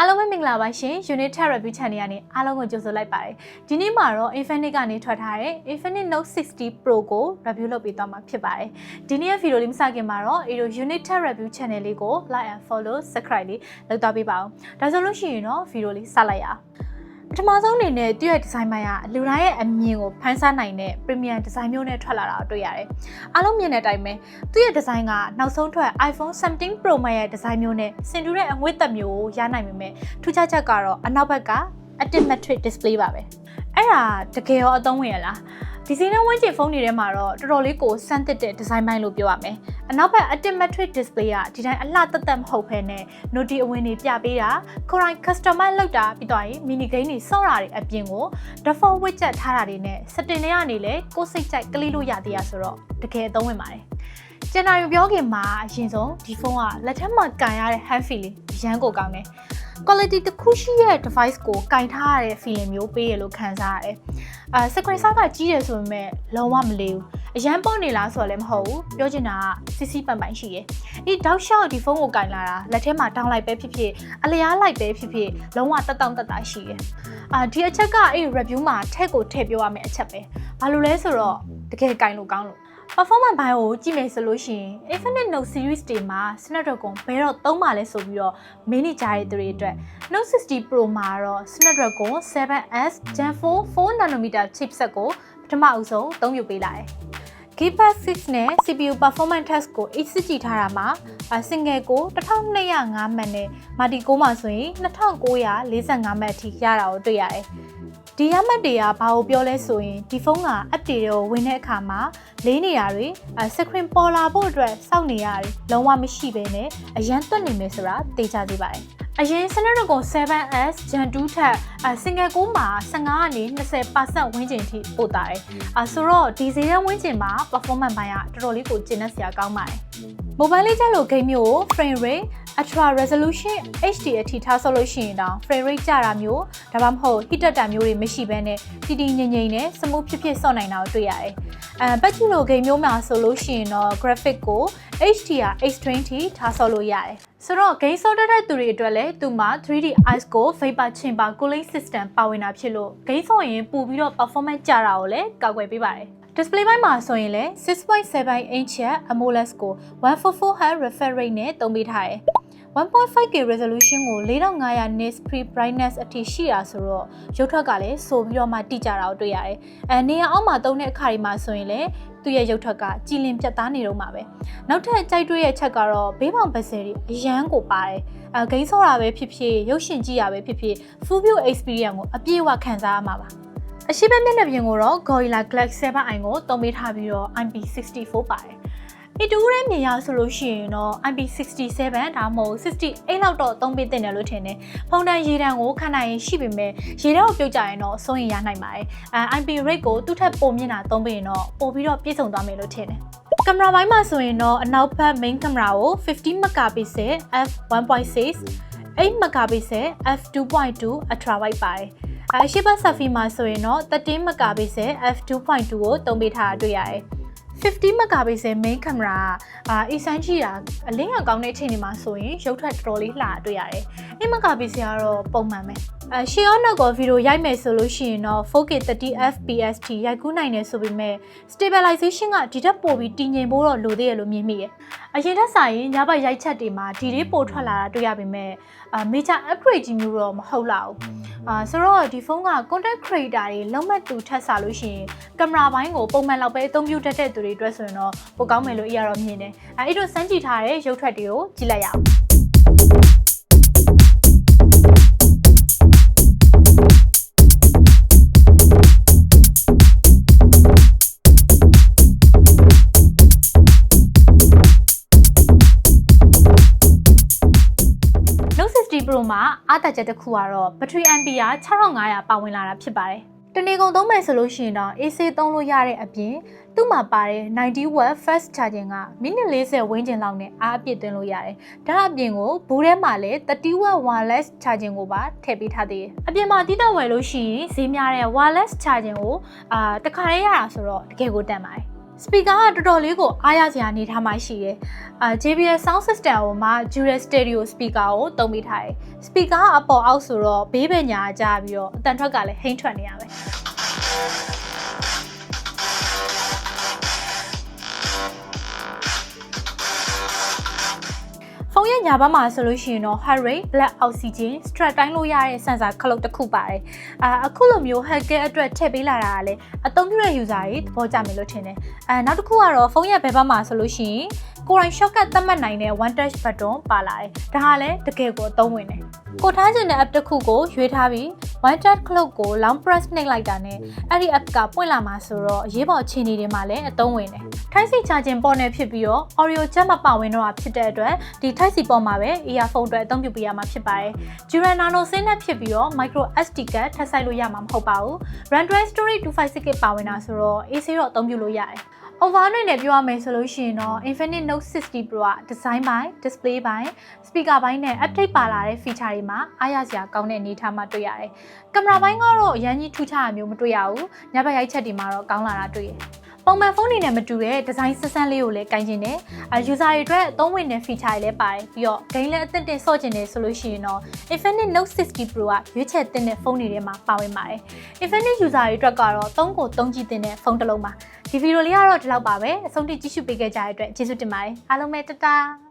အားလုံးပဲမင်္ဂလာပါရှင် Unit Tab Review Channel ကနေအားလုံးကိုကြိုဆိုလိုက်ပါတယ်ဒီနေ့မှာတော့ Infinix ကနေထွက်ထားတဲ့ Infinix Note 60 Pro ကို review လုပ်ပေးသွားမှာဖြစ်ပါတယ်ဒီနေ့ရဲ့ video လေးမစခင်မှာတော့ Unit Tab Review Channel လေးကို like and follow subscribe လေးလုပ်သွားပေးပါဦးဒါဆိုလို့ရှိရင်တော့ video လေးစလိုက်ရအောင်ပထမဆုံးအနေနဲ့သူ့ရဲ့ design ပိုင်းကလူတိုင်းရဲ့အမြင်ကိုဖန်ဆနိုင်တဲ့ premium design မျိုးနဲ့ထွက်လာတာကိုတွေ့ရတယ်။အားလုံးမြင်တဲ့အတိုင်းပဲသူ့ရဲ့ design ကနောက်ဆုံးထွက် iPhone 17 Pro Max ရဲ့ design မျိုးနဲ့ဆင်တူတဲ့အငွေ့သက်မျိုးကိုရနိုင်ပေမဲ့ထူးခြားချက်ကတော့အနောက်ဘက်က Active display ပါပဲ။အဲ့ဒါတကယ်ရောအသုံးဝင်ရလား။ဒီစီနဲ့ဝန်းကျင်ဖုန်းတွေထဲမှာတော့တော်တော်လေးကိုစမ်းသစ်တဲ့ design ပိုင်းလို့ပြောရမယ်။အနောက်ဘက် Active display ကဒီတိုင်းအလှသက်သက်မဟုတ်ဘဲနဲ့ Noti အဝင်တွေပြပေးတာကိုယ်တိုင် customize လုပ်တာပြီးတော့ mini game တွေစော့တာတွေအပြင်ကို default widget ထားတာတွေနဲ့ setting တွေကနေလည်းကိုယ်စိတ်ကြိုက်ကလေးလို့ရသေးရဆိုတော့တကယ်အသုံးဝင်ပါတယ်။ကျန်တာယူပြောခင်မှာအရင်ဆုံးဒီဖုန်းကလက်ထက်မှာကန်ရတဲ့ hand feeling ရမ်းကိုကောင်းတယ်။ quality တစ်ခုရှိရဲ့ device ကိုကင်ထားရတဲ့ feeling မျိုးပေးရလို့ခံစားရတယ်။ screen size ကကြီးတယ်ဆိုပေမဲ့လုံးဝမလေးဘူး။အရန်ပေါ့နေလားဆိုတော့လည်းမဟုတ်ဘူး။ပြောချင်တာကစစ်စစ်ပန်ပန်ရှိရယ်။ဒီတောက်လျှောက်ဒီဖုန်းကိုကင်လာတာလက်ထဲမှာတောင်းလိုက်ပဲဖြစ်ဖြစ်အလျားလိုက်ပဲဖြစ်ဖြစ်လုံးဝတက်တောင့်တက်တာရှိရယ်။ဒီအချက်ကအဲ့ review မှာထည့်ကိုထည့်ပြောရမယ့်အချက်ပဲ။ဘာလို့လဲဆိုတော့တကယ်ကင်လို့ကောင်းလို့performance ဘိုင်းကိုကြည့်မယ်ဆိုလို့ရှိရင် Infinix Note series တွေမှာ Snapdragon ဘယ်တော့သုံးပါလဲဆိုပြီးတော့မင်းနေကြတဲ့သူတွေအတွက် Note 60 Pro မှာတော့ Snapdragon 7S Gen 4 4nm chipset ကိုပထမအဦးဆုံးအသုံးပြုပေးလာတယ်။ Geekbench 6နဲ့ CPU performance test ကို HCG ထားတာမှာ single ကို1205 မှတ်နဲ့ multi core မှာဆိုရင်2945 မှတ်အထိရတာကိုတွေ့ရတယ်။ဒီရမှတ်တွေကဘာကိုပြောလဲဆိုရင်ဒီဖုန်းက update ကိုဝင်တဲ့အခါမှာလေးနေရတွေ screen ပေါ်လာဖို့အတွက်စောင့်နေရတယ်လုံးဝမရှိဘဲနဲ့အရန်တွက်နေမယ်ဆိုတာသိချသေးပါတယ်အရင် Snapdragon 7S Gen 2 ထက်single core မှာ15ကနေ 20% ဝန်းကျင်အထိပို့တာတယ်ဆိုတော့ဒီဈေးတန်းဝန်းကျင်မှာ performance ပိုင်းကတော်တော်လေးကိုကျဉ်းတဲ့စရာကောင်းပါတယ် mobile လေးချက်လို့ game မျိုးကို frame rate ultra resolution HD အထိထားဆော့လို့ရှိရင်တော့ frame rate ကျတာမျိုးဒါမှမဟုတ် hit တက်တာမျိုးတွေမရှိဘဲနဲ့တည်တည်ငြိမ်ငြိမ်နဲ့ smooth ဖြစ်ဖြစ်ဆော့နိုင်တာကိုတွေ့ရတယ်ပတ်ကြည့်လို့ game မျိုးမှာဆိုလို့ရှိရင်တော့ graphic ကို HDR X20 ထားဆော့လို့ရတယ်ဆိုတော့ game ဆော့တတ်တဲ့သူတွေအတွက်လည်းသူမှာ 3D Ice ကို Vapor Chamber Cooling System ပါဝင်တာဖြစ်လို့ game ဆော့ရင်ပို့ပြီးတော့ performance ကျတာကိုလည်းကာကွယ်ပေးပါတယ်display ပိုင်းမှာဆိုရင်လည်း 6.7 inch ရဲ့ AMOLED ကို 144Hz refresh rate နဲ့သုံးပေးထားတယ်။ 1.5K resolution ကို4500 nits pre brightness အထိရှိတာဆိုတော့ရုပ်ထွက်ကလည်းဆိုပြီးတော့မှတိကျတာကိုတွေ့ရတယ်။နေရာအောက်မှာသုံးတဲ့အခါတွေမှာဆိုရင်လည်းသူ့ရဲ့ရုပ်ထွက်ကကြည်လင်ပြတ်သားနေတော့မှာပဲ။နောက်ထပ်ကြိုက်တွေ့ရဲ့ချက်ကတော့ဘေးပေါင်ပစယ်တွေအရန်ကိုပါတယ်။ဂိမ်းဆော့တာပဲဖြစ်ဖြစ်ရုပ်ရှင်ကြည့်ရပဲဖြစ်ဖြစ် full view experience ကိုအပြည့်အဝခံစားရမှာပါ။အရှိဘက်မျက်နှာပြင်ကိုတော့ Gorilla Glass 7i ကိုသုံးပေးထားပြီးတော့ IP64 ပါတယ်။ဒီတူရဲမြင်ရဆိုလို့ရှိရင်တော့ IP67 ဒါမှမဟုတ်68လောက်တော့သုံးပေးတင်တယ်လို့ထင်တယ်။ဖုန်းတန်းရေတန်းကိုခဏရင်ရှိပေမဲ့ရေတန်းကိုပြုတ်ကြရင်တော့စိုးရင်ရနိုင်ပါတယ်။ IP rate ကိုသူ့ထက်ပိုမြင့်တာသုံးပေးရင်တော့ပိုပြီးတော့ပြည့်စုံသွားမယ်လို့ထင်တယ်။ကင်မရာပိုင်းမှာဆိုရင်တော့အနောက်ဘက် main camera ကို50 megapixel f1.6 8 megapixel f2.2 ultra wide ပါတယ်။ရှေ့ဘက် selfie မှာဆိုရင်တော့13 megapixel f2.2 ကိုသုံးပေးထားတာတွေ့ရတယ်50 megapixel main camera အစမ်းကြည့်တာအလင်းအကောင်းတဲ့အချိန်တွေမှာဆိုရင်ရုပ်ထွက်တော်တော်လေးလှတွေ့ရတယ်။8 megapixel ကတော့ပုံမှန်ပဲ။ရှေ့အောင်နောက်ကဗီဒီယိုရိုက်မယ်ဆိုလို့ရှိရင်တော့ 4K 30 fps ထိရိုက်ကူးနိုင်တယ်ဆိုပေမဲ့ stabilization ကဒီထက်ပိုပြီးတည်ငြိမ်ဖို့တော့လိုသေးရလို့မြင်မိရဲ့။အရင်ထက်စာရင်ညဘက်ရိုက်ချက်တွေမှာဒီလေးပိုထွက်လာတာတွေ့ရပေမဲ့major upgrade ကြီးမျိုးတော့မဟုတ်လောက်ဘူးဆိုတော့ဒီဖုန်းက content creator တွေလုံးဝတူထက်စားလို့ရှိရင်ကင်မရာပိုင်းကိုပုံမှန်လောက်ပဲအသုံးပြုတတ်တဲ့သူတွေအတွက်ဆိုရင်တော့ပိုကောင်းမယ်လို့အရာတော့မြင်တယ်အဲ့တို့စမ်းကြည့်ထားတဲ့ရုပ်ထွက်တွေကိုကြည့်လိုက်ရအောင်Pro မှာအားသာချက်တစ်ခုကတော့ battery ampere 6500ပါဝင်လာတာဖြစ်ပါတယ်။တနေ့ကုန်သုံးမယ်ဆိုလို့ရှိရင်တော့ AC သုံးလို့ရတဲ့အပြင်သူ့မှာပါတဲ့ 90W fast charging ကမိနစ်40ဝန်းကျင်လောက်နဲ့အားအပြည့်သွင်းလို့ရတယ်။ဒါအပြင်ကိုဘူးထဲမှာလည်း 30W wireless charging ကိုပါထည့်ပေးထားသေးတယ်။အပြင်မှာတီးတော့ဝယ်လို့ရှိရင်ဈေးများတဲ့ wireless charging ကိုတခါတည်းရတာဆိုတော့တကယ်ကိုတန်ပါတယ်။ speaker ကတော်တော်လေးကိုအားရစရာအနေထားမှရှိတယ်JBL sound system ကိုမှ dual stereo speaker ကိုသုံးပေးထားတယ် speaker ကအပေါ်အောက်ဆိုတော့ဘေးဘက်ညာကြပြီးတော့အတန်ထွက်ကလည်းဟိမ့်ထွက်နေရပဲဖုန်းရဲ့ညာဘက်မှာဆိုလို့ရှိရင်တော့ heart rate, blood oxygen, stress တိုင်းလို့ရတဲ့ sensor ခလုတ်တစ်ခုပါတယ်အခုလိုမျိုး hacker အတွက်ထည့်ပေးလာတာကလည်းအသုံးပြုတဲ့ user တွေသဘောကျမယ်လို့ထင်တယ်နောက်တစ်ခုကတော့ဖုန်းရဲ့ဘယ်ဘက်မှာဆိုလို့ရှိရင်ကိုယ်တိုင် shortcut သတ်မှတ်နိုင်တဲ့ one touch button ပါလာတယ်ဒါကလည်းတကယ်ကိုအသုံးဝင်တယ်ကိုထားချင်တဲ့ app တစ်ခုကိုရွေးထားပြီး one touch ခလုတ်ကို long press နှိပ်လိုက်တာနဲ့အဲ့ဒီ app ကပွင့်လာမှာဆိုတော့အရေးပေါ်အခြေအနေတွေမှာလည်းအသုံးဝင်တယ် Type C charging port နဲ့ဖြစ်ပြီးတော့ audio jack မပါဝင်တော့တာဖြစ်တဲ့အတွက်ဒီ Type C port မှာပဲ earphone အတွက်အသုံးပြုပေးရမှာဖြစ်ပါတယ် Dual Nano SIM နဲ့ဖြစ်ပြီးတော့ micro SD card ထပ်ဆိုင်လို့ရမှာမဟုတ်ပါဘူး Android storage 256GB ပါဝင်တာဆိုတော့ AC တော့အသုံးပြုလို့ရတယ်Over နဲ့ပြောရမယ်ဆိုလို့ရှိရင်တော့ Infinix Note 60 Pro က design ပိုင်း display ပိုင်း speaker ပိုင်းနဲ့ update ပါလာတဲ့ feature တွေမှာအားရစရာကောင်းတဲ့အနေအထားမှတွေ့ရတယ်။ကင်မရာပိုင်းကတော့အရင်ကြီးထူးခြားတာမျိုးမတွေ့ရဘူး။ညဘက်ရိုက်ချက်တွေမှာတော့ကောင်းလာတာတွေ့ရတယ်။ပုံမှန်ဖုန်းတွေနဲ့မတူတဲ့ design ဆန်းလေးကိုလည်းကိုင်ကျင်တယ်။ user တွေအတွက်အသုံးဝင်တဲ့ feature တွေလည်းပါတယ်။ပြီးတော့ game လည်းအသင့်တင်ဆော့ကျင်တယ်ဆိုလို့ရှိရင်တော့ Infinix Note 60 Pro ကရွေးချယ်သင့်တဲ့ဖုန်းတွေထဲမှာပါဝင်ပါတယ်။ Infinix user တွေအတွက်ကတော့သုံးကြည့်သင့်တဲ့ဖုန်းတစ်လုံးပါ။ဒီဗီဒီယိုလေးကတော့ဒီလောက်ပါပဲအဆုံးထိကြည့်ရှုပေးခဲ့ကြတဲ့အတွက်ကျေးဇူးတင်ပါတယ်အားလုံးပဲတတား